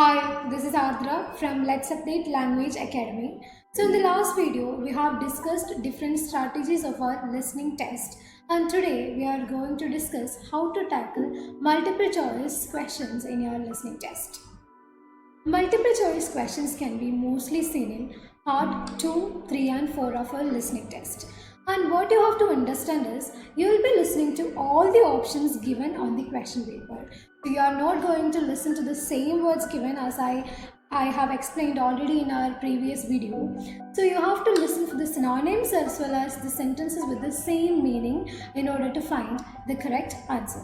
Hi, this is Ardra from Let's Update Language Academy. So in the last video, we have discussed different strategies of our listening test. And today we are going to discuss how to tackle multiple choice questions in your listening test. Multiple choice questions can be mostly seen in part 2, 3 and 4 of our listening test. And what you have to understand is you will be listening to all the options given on the question paper. So you are not going to listen to the same words given as I have explained already in our previous video. So you have to listen for the synonyms as well as the sentences with the same meaning in order to find the correct answer.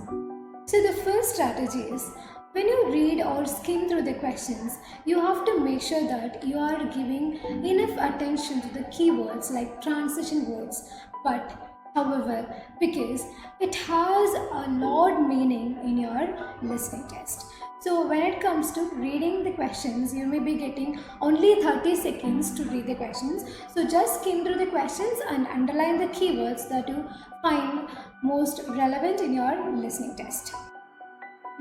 So the first strategy is when you read or skim through the questions, you have to make sure that you are giving enough attention to the keywords like transition words. But however, because it has a lot meaning in your listening test. So when it comes to reading the questions, you may be getting only 30 seconds to read the questions. So just skim through the questions and underline the keywords that you find most relevant in your listening test.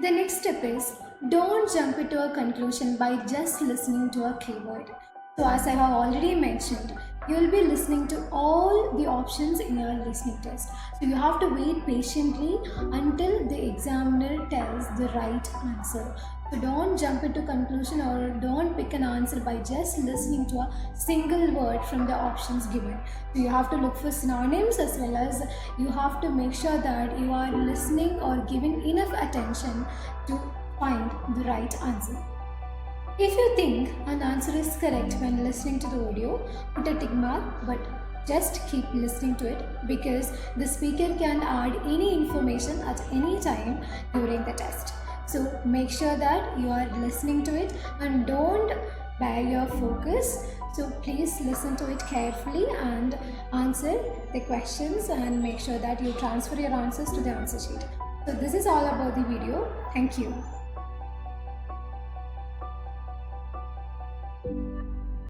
The next step is don't jump into a conclusion by just listening to a keyword. So as I have already mentioned, you will be listening to all the options in your listening test. So you have to wait patiently until the examiner tells the right answer. So don't jump into conclusion or don't pick an answer by just listening to a single word from the options given. So you have to look for synonyms as well as you have to make sure that you are listening or giving enough attention to find the right answer. If you think an answer is correct when listening to the audio, put a tick mark, but just keep listening to it because the speaker can add any information at any time during the test. So make sure that you are listening to it and don't bear your focus. So please listen to it carefully and answer the questions and make sure that you transfer your answers to the answer sheet. So this is all about the video. Thank you.